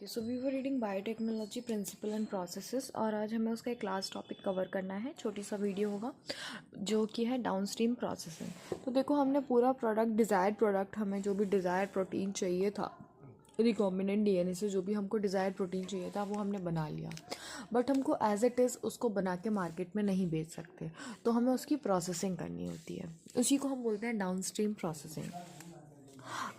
So we were reading biotechnology principle and processes और आज हमें उसका एक लास्ट टॉपिक कवर करना है। छोटी सा वीडियो होगा जो कि है डाउनस्ट्रीम प्रोसेसिंग। तो देखो, हमने पूरा प्रोडक्ट, डिज़ायर्ड प्रोडक्ट, हमें जो भी डिज़ायर्ड प्रोटीन चाहिए था रिकॉम्बिनेंट डीएनए से, जो भी हमको डिज़ायर्ड प्रोटीन चाहिए था वो हमने बना लिया, बट हमको एज इट इज़ उसको बना के मार्केट में नहीं बेच सकते, तो हमें उसकी प्रोसेसिंग करनी होती है। उसी को हम बोलते हैं downstream processing.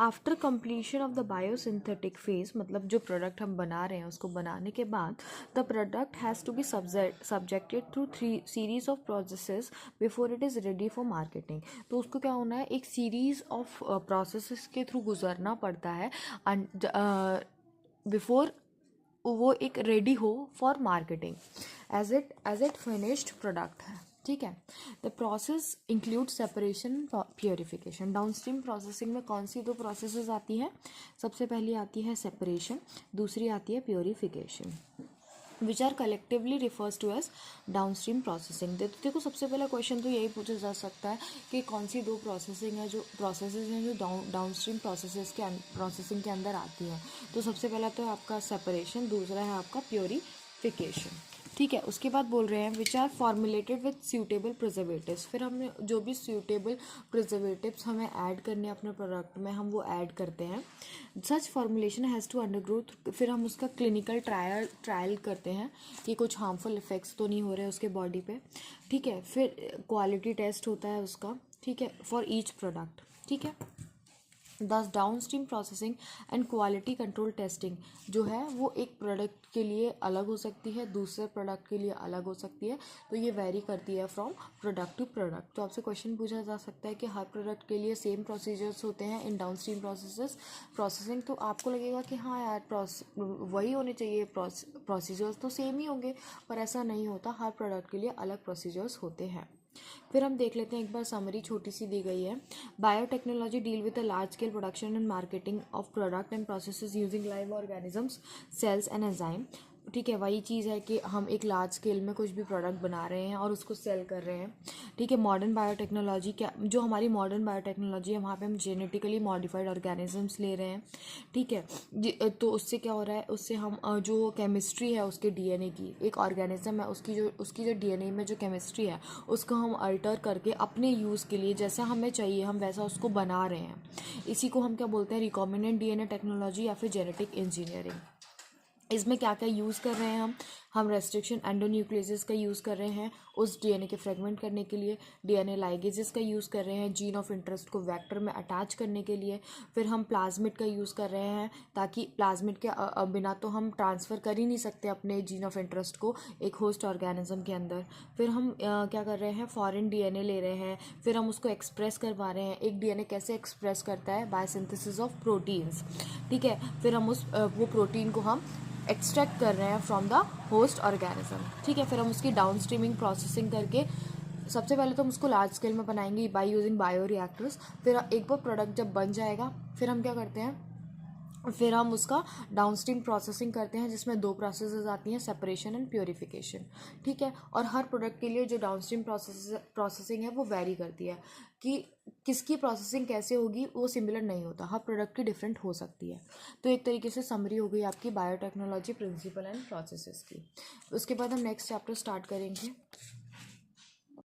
After completion of the biosynthetic phase, मतलब जो प्रोडक्ट हम बना रहे हैं उसको बनाने के बाद the product has to be subjected through 3 series of processes before it is ready for marketing. तो उसको क्या होना है, एक सीरीज ऑफ प्रोसेसेस के थ्रू गुजरना पड़ता है बिफोर वो एक रेडी हो for marketing as it finished product है। ठीक है। The process include separation, purification. Downstream processing में कौन सी दो प्रोसेसेस आती है? सबसे पहली आती है सेपरेशन, दूसरी आती है purification, which are collectively refers to as downstream processing. देखो, सबसे पहला क्वेश्चन तो यही पूछा जा सकता है कि कौन सी दो प्रोसेसिंग है जो डाउनस्ट्रीम प्रोसेसिंग के अंदर आती है। तो सबसे पहला तो है आपका सेपरेशन, दूसरा है आपका प्योरिफिकेशन। ठीक है। उसके बाद बोल रहे हैं which are formulated with suitable preservatives. फिर हमने जो भी सूटेबल प्रिजर्वेटिव्स हमें ऐड करने हैं अपने प्रोडक्ट में, हम वो ऐड करते हैं। सच फॉर्मुलेशन हैज़ टू अंडरगो, फिर हम उसका क्लिनिकल ट्रायल करते हैं कि कुछ हार्मफुल इफेक्ट्स तो नहीं हो रहे उसके बॉडी पे। ठीक है। फिर क्वालिटी टेस्ट होता है उसका। ठीक है, फॉर ईच प्रोडक्ट। ठीक है। दस downstream processing and quality control testing जो है वो एक प्रोडक्ट के लिए अलग हो सकती है, दूसरे प्रोडक्ट के लिए अलग हो सकती है। तो ये वेरी करती है फ्रॉम प्रोडक्ट टू प्रोडक्ट। तो आपसे क्वेश्चन पूछा जा सकता है कि हर प्रोडक्ट के लिए सेम प्रोसीजर्स होते हैं इन डाउनस्ट्रीम प्रोसेसिंग। तो आपको लगेगा कि हाँ यार, वही होने चाहिए, प्रोसीजर्स तो सेम ही होंगे, पर ऐसा नहीं होता। हर प्रोडक्ट के लिए अलग प्रोसीजर्स होते हैं। फिर हम देख लेते हैं, एक बार समरी छोटी सी दी गई है। Biotechnology deal with a large scale production and marketing of product and processes using live organisms, cells and enzyme. ठीक है, वही चीज़ है कि हम एक लार्ज स्केल में कुछ भी प्रोडक्ट बना रहे हैं और उसको सेल कर रहे हैं। ठीक है। मॉडर्न बायोटेक्नोलॉजी, क्या जो हमारी मॉडर्न बायोटेक्नोलॉजी है वहाँ पे हम जेनेटिकली मॉडिफाइड ऑर्गेनिजम्स ले रहे हैं। ठीक है। तो उससे क्या हो रहा है, उससे हम जो केमिस्ट्री है उसके डीएनए की, एक ऑर्गेनिज्म है उसकी जो डीएनए में जो केमिस्ट्री है उसको हम अल्टर करके अपने यूज़ के लिए जैसा हमें चाहिए हम वैसा उसको बना रहे हैं। इसी को हम क्या बोलते हैं, रिकॉम्बिनेंट डीएनए टेक्नोलॉजी या फिर जेनेटिक इंजीनियरिंग। इसमें क्या क्या यूज़ कर रहे हैं हम रेस्ट्रिक्शन एंडोन्यूक्लियसेस का यूज़ कर रहे हैं उस डीएनए के फ्रेगमेंट करने के लिए, डीएनए लाइगेजेस का यूज़ कर रहे हैं जीन ऑफ इंटरेस्ट को वेक्टर में अटैच करने के लिए। फिर हम प्लाज्मिड का यूज़ कर रहे हैं ताकि प्लाज्मिड के बिना तो हम ट्रांसफ़र कर ही नहीं सकते अपने जीन ऑफ इंटरेस्ट को एक होस्ट ऑर्गेनिज्म के अंदर। फिर हम क्या कर रहे हैं, फॉरेन डीएनए ले रहे हैं, फिर हम उसको एक्सप्रेस करवा रहे हैं। एक डीएनए कैसे एक्सप्रेस करता है, बाय सिंथेसिस ऑफ प्रोटीन्स। ठीक है। फिर हम वो प्रोटीन को हम एक्सट्रैक्ट कर रहे हैं फ्रॉम द होस्ट ऑर्गेनिज्म। ठीक है। फिर हम उसकी डाउन स्ट्रीमिंग प्रोसेसिंग करके सबसे पहले तो हम उसको लार्ज स्केल में बनाएंगे बाय यूजिंग बायो रिएक्टर्स। फिर एक बार प्रोडक्ट जब बन जाएगा फिर हम क्या करते हैं, फिर हम उसका डाउनस्ट्रीम प्रोसेसिंग करते हैं जिसमें दो प्रोसेसेस आती हैं, सेपरेशन एंड प्योरिफिकेशन। ठीक है। और हर प्रोडक्ट के लिए जो डाउनस्ट्रीम प्रोसेसिंग है वो वेरी करती है कि किसकी प्रोसेसिंग कैसे होगी, वो सिमिलर नहीं होता, हर प्रोडक्ट की डिफरेंट हो सकती है। तो एक तरीके से समरी हो गई आपकी बायोटेक्नोलॉजी प्रिंसिपल एंड प्रोसेसेस की। उसके बाद हम नेक्स्ट चैप्टर स्टार्ट करेंगे।